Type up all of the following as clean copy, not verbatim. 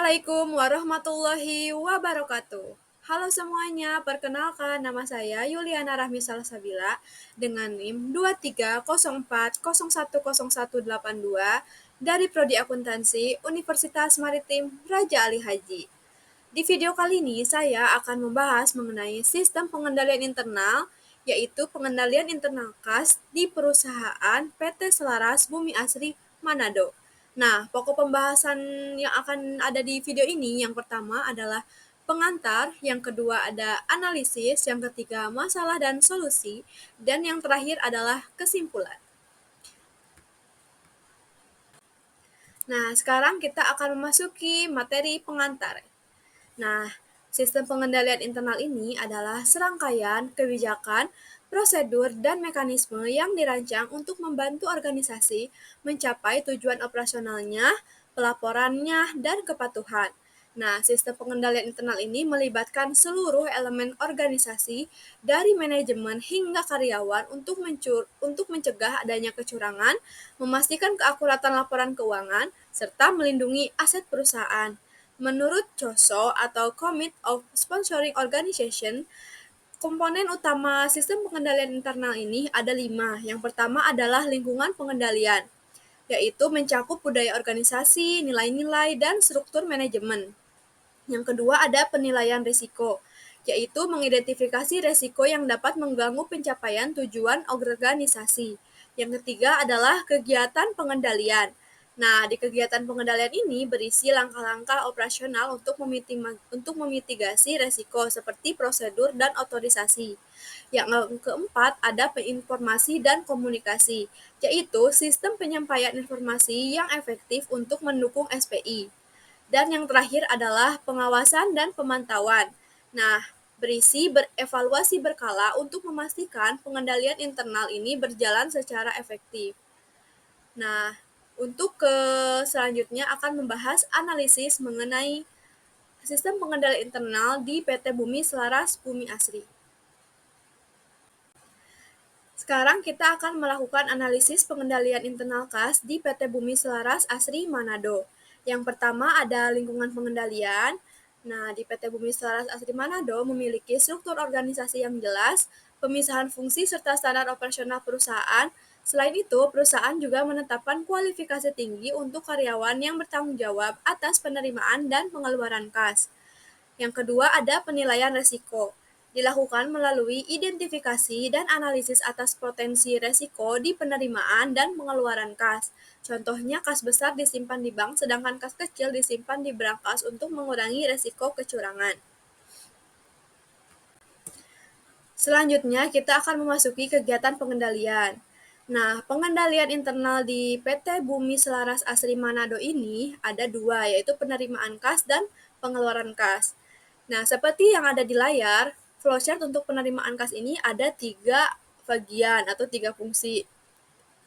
Assalamualaikum warahmatullahi wabarakatuh. Halo semuanya, perkenalkan nama saya Yuliana Rahmi Salsabila dengan NIM 23040401282 dari Prodi Akuntansi Universitas Maritim Raja Ali Haji. Di video kali ini saya akan membahas mengenai sistem pengendalian internal, yaitu pengendalian internal kas di perusahaan PT Selaras Bumi Asri Manado. Nah, pokok pembahasan yang akan ada di video ini yang pertama adalah pengantar, yang kedua ada analisis, yang ketiga masalah dan solusi, dan yang terakhir adalah kesimpulan. Nah, sekarang kita akan memasuki materi pengantar. Nah, sistem pengendalian internal ini adalah serangkaian kebijakan, prosedur, dan mekanisme yang dirancang untuk membantu organisasi mencapai tujuan operasionalnya, pelaporannya, dan kepatuhan. Nah, sistem pengendalian internal ini melibatkan seluruh elemen organisasi dari manajemen hingga karyawan untuk mencegah adanya kecurangan, memastikan keakuratan laporan keuangan, serta melindungi aset perusahaan. Menurut COSO atau Commit of Sponsoring Organization, komponen utama sistem pengendalian internal ini ada 5. Yang pertama adalah lingkungan pengendalian, yaitu mencakup budaya organisasi, nilai-nilai, dan struktur manajemen. Yang kedua ada penilaian risiko, yaitu mengidentifikasi risiko yang dapat mengganggu pencapaian tujuan organisasi. Yang ketiga adalah kegiatan pengendalian. Nah, di kegiatan pengendalian ini berisi langkah-langkah operasional untuk memitigasi risiko seperti prosedur dan otorisasi. Yang keempat ada informasi dan komunikasi, yaitu sistem penyampaian informasi yang efektif untuk mendukung SPI. Dan yang terakhir adalah pengawasan dan pemantauan. Nah, berisi berevaluasi berkala untuk memastikan pengendalian internal ini berjalan secara efektif. Nah, untuk selanjutnya akan membahas analisis mengenai sistem pengendalian internal di PT Bumi Selaras Bumi Asri. Sekarang kita akan melakukan analisis pengendalian internal kas di PT Bumi Selaras Asri Manado. Yang pertama ada lingkungan pengendalian. Nah, di PT Bumi Selaras Asri Manado memiliki struktur organisasi yang jelas, pemisahan fungsi serta standar operasional perusahaan. Selain itu, perusahaan juga menetapkan kualifikasi tinggi untuk karyawan yang bertanggung jawab atas penerimaan dan pengeluaran kas. Yang kedua ada penilaian risiko. Dilakukan melalui identifikasi dan analisis atas potensi risiko di penerimaan dan pengeluaran kas. Contohnya kas besar disimpan di bank, sedangkan kas kecil disimpan di brankas untuk mengurangi risiko kecurangan. Selanjutnya, kita akan memasuki kegiatan pengendalian. Nah, pengendalian internal di PT Bumi Selaras Asri Manado ini ada 2, yaitu penerimaan kas dan pengeluaran kas. Nah, seperti yang ada di layar, flowchart untuk penerimaan kas ini ada 3 bagian atau 3 fungsi.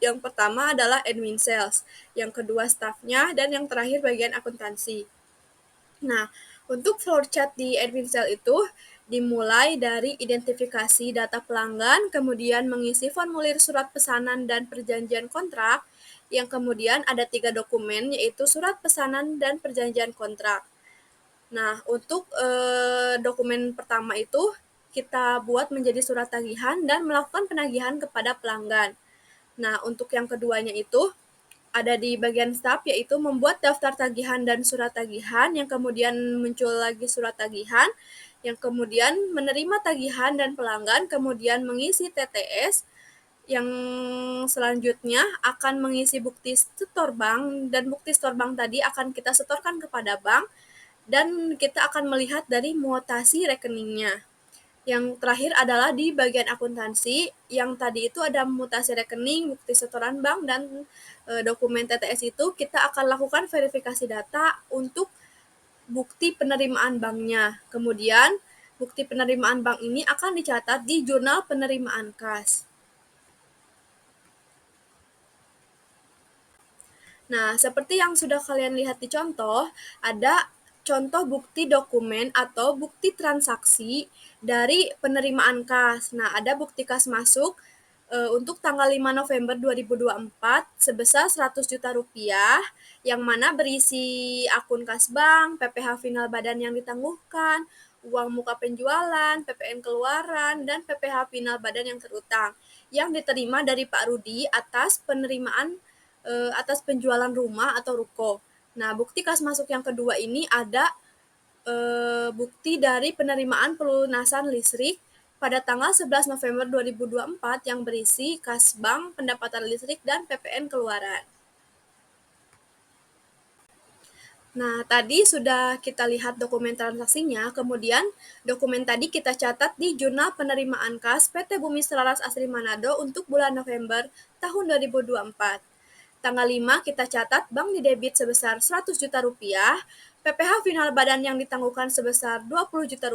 Yang pertama adalah admin sales, yang kedua staffnya, dan yang terakhir bagian akuntansi. Nah, untuk flowchart di admin sales itu dimulai dari identifikasi data pelanggan, kemudian mengisi formulir surat pesanan dan perjanjian kontrak, yang kemudian ada 3 dokumen yaitu surat pesanan dan perjanjian kontrak. Nah, untuk dokumen pertama itu kita buat menjadi surat tagihan dan melakukan penagihan kepada pelanggan. Nah, untuk yang keduanya itu ada di bagian staf, yaitu membuat daftar tagihan dan surat tagihan, yang kemudian muncul lagi surat tagihan, yang kemudian menerima tagihan dan pelanggan, kemudian mengisi TTS, yang selanjutnya akan mengisi bukti setor bank, dan bukti setor bank tadi akan kita setorkan kepada bank, dan kita akan melihat dari mutasi rekeningnya. Yang terakhir adalah di bagian akuntansi, yang tadi itu ada mutasi rekening, bukti setoran bank, dan dokumen TTS itu kita akan lakukan verifikasi data untuk bukti penerimaan banknya. Kemudian, bukti penerimaan bank ini akan dicatat di jurnal penerimaan kas. Nah, seperti yang sudah kalian lihat di contoh, ada contoh bukti dokumen atau bukti transaksi dari penerimaan kas. Nah, ada bukti kas masuk, untuk tanggal 5 November 2024 sebesar Rp100 juta, yang mana berisi akun kas bank, PPh final badan yang ditangguhkan, uang muka penjualan, PPN keluaran, dan PPh final badan yang terutang, yang diterima dari Pak Rudi atas penerimaan atas penjualan rumah atau ruko. Nah, bukti kas masuk yang kedua ini ada bukti dari penerimaan pelunasan listrik pada tanggal 11 November 2024 yang berisi kas bank, pendapatan listrik, dan PPN keluaran. Nah, tadi sudah kita lihat dokumen transaksinya, kemudian dokumen tadi kita catat di Jurnal Penerimaan Kas PT Bumi Selaras Asri Manado untuk bulan November tahun 2024. Tanggal 5 kita catat bank didebit sebesar Rp100 juta, PPh final badan yang ditangguhkan sebesar Rp20 juta,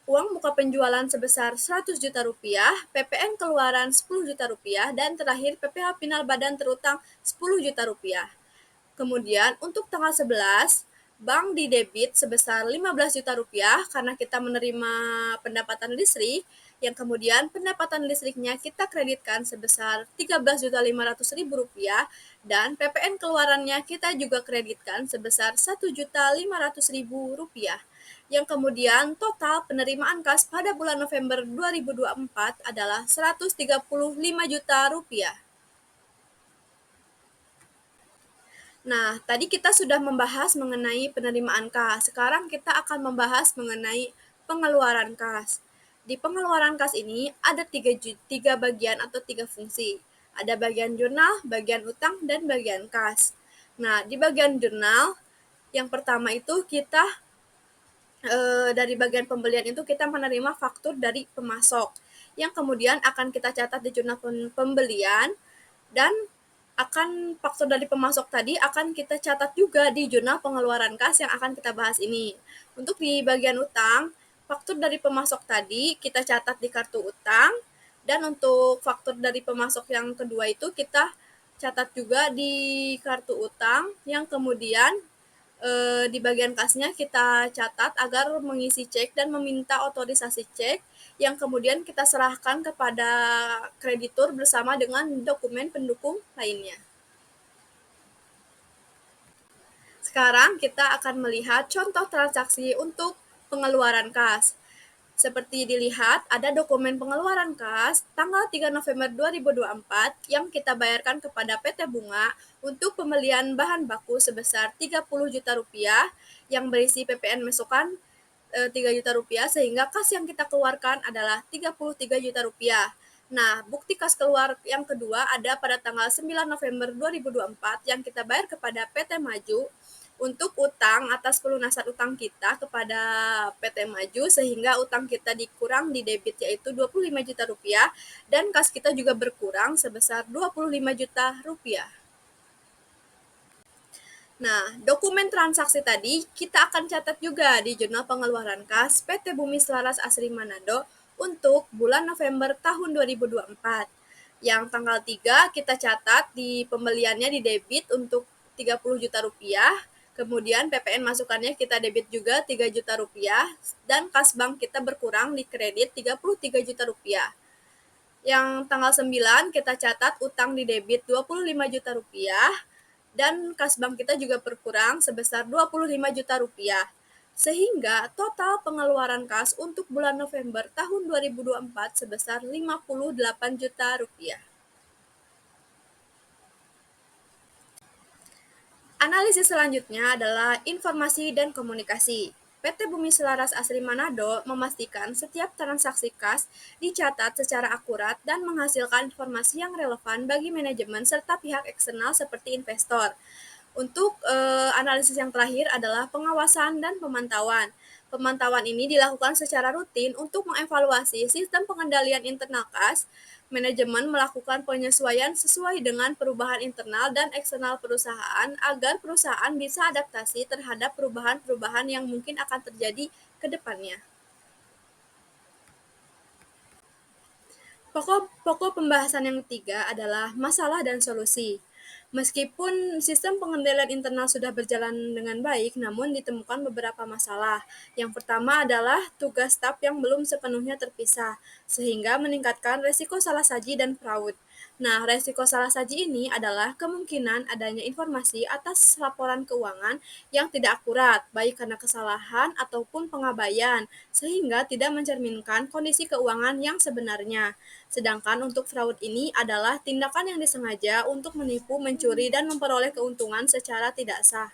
uang muka penjualan sebesar Rp100 juta, PPN keluaran Rp10 juta, dan terakhir PPh final badan terutang Rp10 juta. Kemudian untuk tanggal 11, bank didebit sebesar Rp15 juta karena kita menerima pendapatan listrik, yang kemudian pendapatan listriknya kita kreditkan sebesar Rp13.500.000, dan PPN keluarannya kita juga kreditkan sebesar Rp1.500.000, yang kemudian total penerimaan kas pada bulan November 2024 adalah Rp135 juta. Nah, tadi kita sudah membahas mengenai penerimaan kas. Sekarang kita akan membahas mengenai pengeluaran kas. Di pengeluaran kas ini ada tiga bagian atau tiga fungsi. Ada bagian jurnal, bagian utang, dan bagian kas. Nah, di bagian jurnal, yang pertama itu kita dari bagian pembelian itu kita menerima faktur dari pemasok, yang kemudian akan kita catat di jurnal pembelian, dan akan faktur dari pemasok tadi akan kita catat juga di jurnal pengeluaran kas yang akan kita bahas ini. Untuk di bagian utang, faktur dari pemasok tadi kita catat di kartu utang, dan untuk faktur dari pemasok yang kedua itu kita catat juga di kartu utang, yang kemudian di bagian kasnya kita catat agar mengisi cek dan meminta otorisasi cek, yang kemudian kita serahkan kepada kreditur bersama dengan dokumen pendukung lainnya. Sekarang kita akan melihat contoh transaksi untuk pengeluaran kas. Seperti dilihat, ada dokumen pengeluaran kas tanggal 3 November 2024 yang kita bayarkan kepada PT Bunga untuk pembelian bahan baku sebesar Rp30 juta yang berisi PPN masukan Rp3 juta, sehingga kas yang kita keluarkan adalah Rp33 juta. Nah, bukti kas keluar yang kedua ada pada tanggal 9 November 2024 yang kita bayar kepada PT Maju untuk utang atas pelunasan utang kita kepada PT Maju, sehingga utang kita dikurang di debit yaitu Rp25 juta, dan kas kita juga berkurang sebesar Rp25 juta. Nah, dokumen transaksi tadi kita akan catat juga di jurnal pengeluaran kas PT Bumi Selaras Asri Manado untuk bulan November tahun 2024. Yang tanggal 3 kita catat di pembeliannya di debit untuk Rp30 juta, kemudian PPN masukannya kita debit juga Rp3 juta, dan kas bank kita berkurang di kredit Rp33 juta. Yang tanggal 9 kita catat utang di debit Rp25 juta, dan kas bank kita juga berkurang sebesar Rp25 juta. Sehingga total pengeluaran kas untuk bulan November tahun 2024 sebesar Rp58 juta. Analisis selanjutnya adalah informasi dan komunikasi. PT Bumi Selaras Asri Manado memastikan setiap transaksi kas dicatat secara akurat dan menghasilkan informasi yang relevan bagi manajemen serta pihak eksternal seperti investor. Untuk analisis yang terakhir adalah pengawasan dan pemantauan. Pemantauan ini dilakukan secara rutin untuk mengevaluasi sistem pengendalian internal kas. Manajemen melakukan penyesuaian sesuai dengan perubahan internal dan eksternal perusahaan agar perusahaan bisa adaptasi terhadap perubahan-perubahan yang mungkin akan terjadi ke depannya. Pokok pembahasan yang ketiga adalah masalah dan solusi. Meskipun sistem pengendalian internal sudah berjalan dengan baik, namun ditemukan beberapa masalah. Yang pertama adalah tugas staf yang belum sepenuhnya terpisah, sehingga meningkatkan resiko salah saji dan fraud. Nah, resiko salah saji ini adalah kemungkinan adanya informasi atas laporan keuangan yang tidak akurat, baik karena kesalahan ataupun pengabaian, sehingga tidak mencerminkan kondisi keuangan yang sebenarnya. Sedangkan untuk fraud ini adalah tindakan yang disengaja untuk menipu, mencuri, dan memperoleh keuntungan secara tidak sah.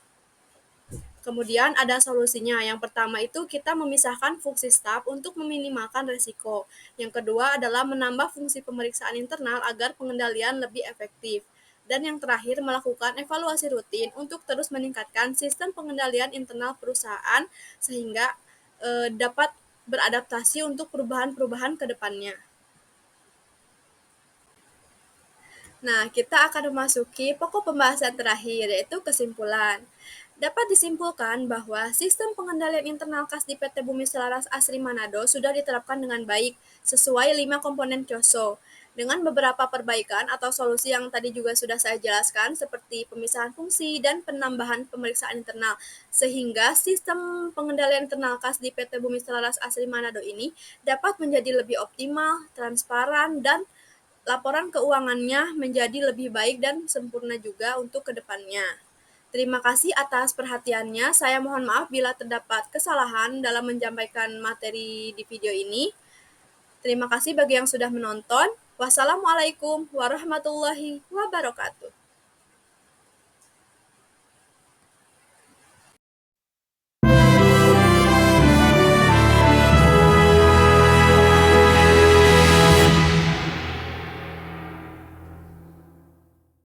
Kemudian ada solusinya. Yang pertama itu kita memisahkan fungsi staf untuk meminimalkan resiko. Yang kedua adalah menambah fungsi pemeriksaan internal agar pengendalian lebih efektif. Dan yang terakhir melakukan evaluasi rutin untuk terus meningkatkan sistem pengendalian internal perusahaan sehingga dapat beradaptasi untuk perubahan-perubahan ke depannya. Nah, kita akan memasuki pokok pembahasan terakhir, yaitu kesimpulan. Dapat disimpulkan bahwa sistem pengendalian internal kas di PT Bumi Selaras Asri Manado sudah diterapkan dengan baik sesuai 5 komponen COSO. Dengan beberapa perbaikan atau solusi yang tadi juga sudah saya jelaskan seperti pemisahan fungsi dan penambahan pemeriksaan internal. Sehingga sistem pengendalian internal kas di PT Bumi Selaras Asri Manado ini dapat menjadi lebih optimal, transparan, dan laporan keuangannya menjadi lebih baik dan sempurna juga untuk kedepannya. Terima kasih atas perhatiannya. Saya mohon maaf bila terdapat kesalahan dalam menyampaikan materi di video ini. Terima kasih bagi yang sudah menonton. Wassalamualaikum warahmatullahi wabarakatuh.